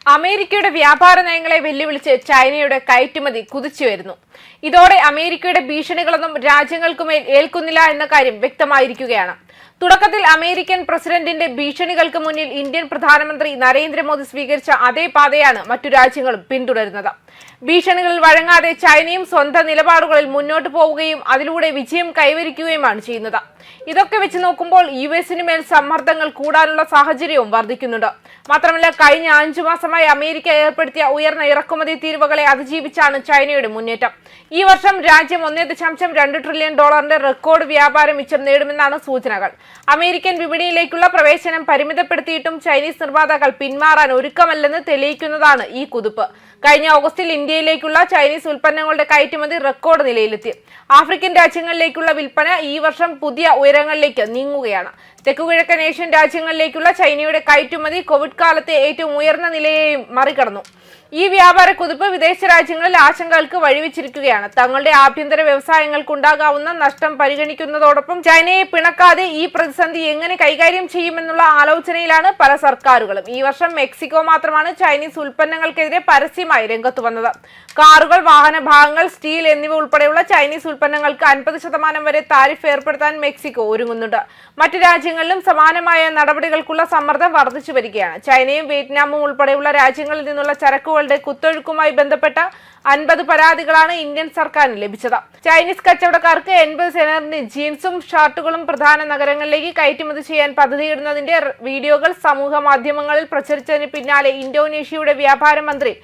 അമേരിക്കയുടെ വ്യാപാര നയങ്ങളെ വെല്ലുവിളിച്ച് ചൈനയുടെ കയറ്റുമതി കുതിച്ചുവരുന്നു. ഇതോടെ അമേരിക്കയുടെ ഭീഷണികളൊന്നും രാജ്യങ്ങൾക്കുമേൽ ഏൽക്കുന്നില്ല എന്ന കാര്യം വ്യക്തമായിരിക്കുകയാണ്. തുടക്കത്തിൽ അമേരിക്കൻ പ്രസിഡന്റിന്റെ ഭീഷണികൾക്ക് മുന്നിൽ ഇന്ത്യൻ പ്രധാനമന്ത്രി നരേന്ദ്രമോദി സ്വീകരിച്ച അതേ പാതയാണ് മറ്റു രാജ്യങ്ങളും പിന്തുടരുന്നത്. ഭീഷണികളിൽ വഴങ്ങാതെ ചൈനയും സ്വന്തം നിലപാടുകളിൽ മുന്നോട്ട് പോവുകയും അതിലൂടെ വിജയം കൈവരിക്കുകയുമാണ് ചെയ്യുന്നത്. ഇതൊക്കെ വെച്ച് നോക്കുമ്പോൾ യുഎസിന് മേൽ സമ്മർദ്ദങ്ങൾ കൂടാനുള്ള സാഹചര്യവും വർദ്ധിക്കുന്നുണ്ട്. മാത്രമല്ല, കഴിഞ്ഞ 5 മാസമായി അമേരിക്ക ഏർപ്പെടുത്തിയ ഉയർന്ന ഇറക്കുമതി തീരുവകളെ അതിജീവിച്ചാണ് ചൈനയുടെ മുന്നേറ്റം. ഈ വർഷം രാജ്യം $1.2 ട്രില്യൺ റെക്കോർഡ് വ്യാപാര മിച്ചം നേടുമെന്നാണ് സൂചനകൾ. അമേരിക്കൻ വിപണിയിലേക്കുള്ള പ്രവേശനം പരിമിതപ്പെടുത്തിയിട്ടും ചൈനീസ് നിർമ്മാതാക്കൾ പിന്മാറാൻ ഒരുക്കമല്ലെന്ന് തെളിയിക്കുന്നതാണ് ഈ കുതിപ്പ്. കഴിഞ്ഞ ഓഗസ്റ്റിൽ ഇന്ത്യയിലേക്കുള്ള ചൈനീസ് ഉൽപ്പന്നങ്ങളുടെ കയറ്റുമതി റെക്കോർഡ് നിലയിലെത്തി. ആഫ്രിക്കൻ രാജ്യങ്ങളിലേക്കുള്ള വിൽപ്പന ഈ വർഷം പുതിയ ഉയരങ്ങളിലേക്ക് നീങ്ങുകയാണ്. തെക്കുകിഴക്കൻ ഏഷ്യൻ രാജ്യങ്ങളിലേക്കുള്ള ചൈനയുടെ കയറ്റുമതി കോവിഡ് കാലത്തെ ഏറ്റവും ഉയർന്ന നിലയെയും മറികടന്നു. ഈ വ്യാപാര കുതിപ്പ് വിദേശ രാജ്യങ്ങളിൽ ആശങ്കകൾക്ക് വഴിവെച്ചിരിക്കുകയാണ്. തങ്ങളുടെ ആഭ്യന്തര വ്യവസായങ്ങൾക്കുണ്ടാകാവുന്ന നഷ്ടം പരിഗണിക്കുന്നതോടൊപ്പം ചൈനയെ പിണക്കാതെ ഈ പ്രതിസന്ധി എങ്ങനെ കൈകാര്യം ചെയ്യുമെന്നുള്ള ആലോചനയിലാണ് പല സർക്കാരുകളും. ഈ വർഷം മെക്സിക്കോ മാത്രമാണ് ചൈനീസ് ഉൽപ്പന്നങ്ങൾക്കെതിരെ പരസ്യമായി രംഗത്തു വന്നത്. കാറുകൾ, വാഹന ഭാഗങ്ങൾ, സ്റ്റീൽ എന്നിവ ഉൾപ്പെടെയുള്ള ചൈനീസ് ഉൽപ്പന്നങ്ങൾക്ക് 50% വരെ താരിഫ് ഏർപ്പെടുത്താൻ മെക്സിക്കോ ഒരുങ്ങുന്നുണ്ട്. മറ്റു രാജ്യങ്ങളിലും സമാനമായ നടപടികൾക്കുള്ള സമ്മർദ്ദം വർദ്ധിച്ചു വരികയാണ്. ചൈനയും വിയറ്റ്നാമും ഉൾപ്പെടെയുള്ള രാജ്യങ്ങളിൽ നിന്നുള്ള ചരക്കുകളുടെ കുത്തൊഴുക്കുമായി ബന്ധപ്പെട്ട 50 പരാതികളാണ് ഇന്ത്യൻ സർക്കാരിന് ലഭിച്ചത്. ചൈനീസ് കച്ചവടക്കാർക്ക് 80 സെനറിന് ജീൻസും ഷർട്ടുകളും പ്രധാന നഗരങ്ങളിലേക്ക് കയറ്റുമതി ചെയ്യാൻ പദ്ധതിയിടുന്നതിന്റെ വീഡിയോകൾ സമൂഹ മാധ്യമങ്ങളിൽ പ്രചരിച്ചതിന് പിന്നാലെ ഇന്തോനേഷ്യയുടെ വ്യാപാര മന്ത്രി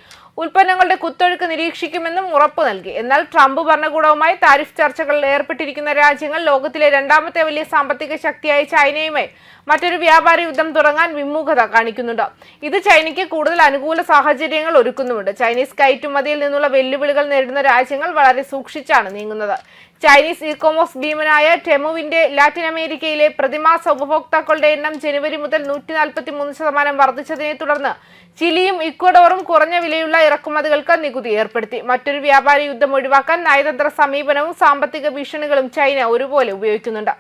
ഉൽപ്പന്നങ്ങളുടെ കുത്തൊഴുക്ക് നിരീക്ഷിക്കുമെന്നും ഉറപ്പു നൽകി. എന്നാൽ ട്രംപ് ഭരണകൂടവുമായി താരിഫ് ചർച്ചകളിൽ ഏർപ്പെട്ടിരിക്കുന്ന രാജ്യങ്ങൾ ലോകത്തിലെ രണ്ടാമത്തെ വലിയ സാമ്പത്തിക ശക്തിയായ ചൈനയുമായി മറ്റൊരു വ്യാപാര യുദ്ധം തുടങ്ങാൻ വിമുഖത കാണിക്കുന്നുണ്ട്. ഇത് ചൈനയ്ക്ക് കൂടുതൽ അനുകൂല സാഹചര്യങ്ങൾ ഒരുക്കുന്നുമുണ്ട്. ചൈനീസ് കയറ്റുമതിയിൽ നിന്നുള്ള വെല്ലുവിളികൾ നേരിടുന്ന രാജ്യങ്ങൾ വളരെ സൂക്ഷിച്ചാണ് നീങ്ങുന്നത്. ചൈനീസ് ഇ കൊമേഴ്സ് ഭീമനായ ടെമുവിന്റെ ലാറ്റിൻ അമേരിക്കയിലെ പ്രതിമാസ ഉപഭോക്താക്കളുടെ എണ്ണം ജനുവരി മുതൽ 143% വർദ്ധിച്ചതിനെ തുടർന്ന് ചിലിയും ഇക്വഡോറും കുറഞ്ഞ വിലയുള്ള ഇറക്കുമതികൾക്ക് നികുതി ഏർപ്പെടുത്തി. മറ്റൊരു വ്യാപാര യുദ്ധം ഒഴിവാക്കാൻ നയതന്ത്ര സമീപനവും സാമ്പത്തിക ഭീഷണികളും ചൈന ഒരുപോലെ ഉപയോഗിക്കുന്നുണ്ട്.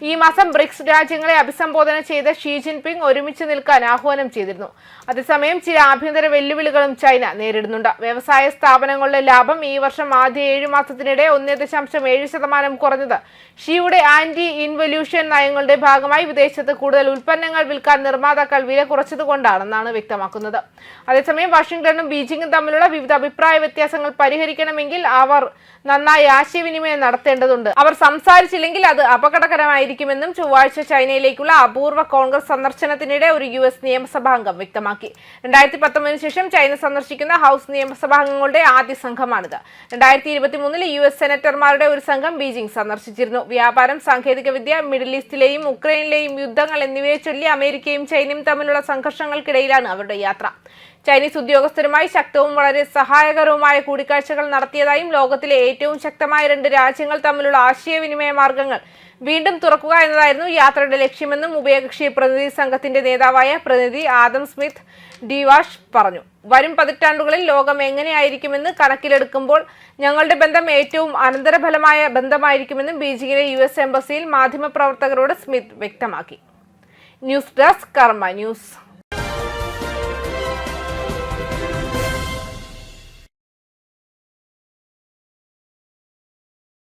ഈ മാസം ബ്രിക്സ് രാജ്യങ്ങളെ അഭിസംബോധന ചെയ്ത ഷീ ജിൻപിങ് ഒരുമിച്ച് നിൽക്കാൻ ആഹ്വാനം ചെയ്തിരുന്നു. അതേസമയം ചില ആഭ്യന്തര വെല്ലുവിളികളും ചൈന നേരിടുന്നുണ്ട്. വ്യവസായ സ്ഥാപനങ്ങളുടെ ലാഭം ഈ വർഷം ആദ്യ 7 മാസത്തിനിടെ 1.7% കുറഞ്ഞത് ഷിയുടെ ആന്റി ഇൻവല്യൂഷൻ നയങ്ങളുടെ ഭാഗമായി വിദേശത്ത് കൂടുതൽ ഉൽപ്പന്നങ്ങൾ വിൽക്കാൻ നിർമ്മാതാക്കൾ വില കുറച്ചതുകൊണ്ടാണെന്നാണ് വ്യക്തമാക്കുന്നത്. അതേസമയം വാഷിംഗ്ടണും ബീജിംഗും തമ്മിലുള്ള വിവിധ അഭിപ്രായ വ്യത്യാസങ്ങൾ പരിഹരിക്കണമെങ്കിൽ അവർ നന്നായി ആശയവിനിമയം നടത്തേണ്ടതുണ്ട്. അവർ സംസാരിച്ചില്ലെങ്കിൽ അത് അപകടകരമായിരിക്കുമെന്നും ചൊവ്വാഴ്ച ചൈനയിലേക്കുള്ള അപൂർവ കോൺഗ്രസ് സന്ദർശനത്തിനിടെ ഒരു US നിയമസഭാംഗം വ്യക്തമാക്കി. 2019 ശേഷം ചൈന സന്ദർശിക്കുന്ന ഹൗസ് നിയമസഭാംഗങ്ങളുടെ ആദ്യ സംഘമാണിത്. 2023 US സെനറ്റർമാരുടെ ഒരു സംഘം ബീജിംഗ് സന്ദർശിച്ചിരുന്നു. വ്യാപാരം, സാങ്കേതികവിദ്യ, മിഡിൽ ഈസ്റ്റിലെയും ഉക്രൈനിലെയും യുദ്ധങ്ങൾ എന്നിവയെ ചൊല്ലി അമേരിക്കയും ചൈനയും തമ്മിലുള്ള സംഘർഷങ്ങൾക്കിടയിലാണ് അവരുടെ യാത്ര. ചൈനീസ് ഉദ്യോഗസ്ഥരുമായി ശക്തവും വളരെ സഹായകരവുമായ കൂടിക്കാഴ്ചകൾ നടത്തിയതായും ലോകത്തിലെ ഏറ്റവും ശക്തമായ 2 രാജ്യങ്ങൾ തമ്മിലുള്ള ആശയവിനിമയ മാർഗങ്ങൾ വീണ്ടും തുറക്കുക എന്നതായിരുന്നു യാത്രയുടെ ലക്ഷ്യമെന്നും ഉഭയകക്ഷി പ്രതിനിധി സംഘത്തിന്റെ നേതാവായ പ്രതിനിധി ആദം സ്മിത്ത് ഡിവാഷ് പറഞ്ഞു. വരും പതിറ്റാണ്ടുകളിൽ ലോകം എങ്ങനെയായിരിക്കുമെന്ന് കണക്കിലെടുക്കുമ്പോൾ ഞങ്ങളുടെ ബന്ധം ഏറ്റവും അനന്തരഫലമായ ബന്ധമായിരിക്കുമെന്നും ബീജിംഗിലെ US എംബസിയിൽ മാധ്യമപ്രവർത്തകരോട് സ്മിത്ത് വ്യക്തമാക്കി. ന്യൂസ് ഡെസ്ക് കർമ്മ ന്യൂസ്.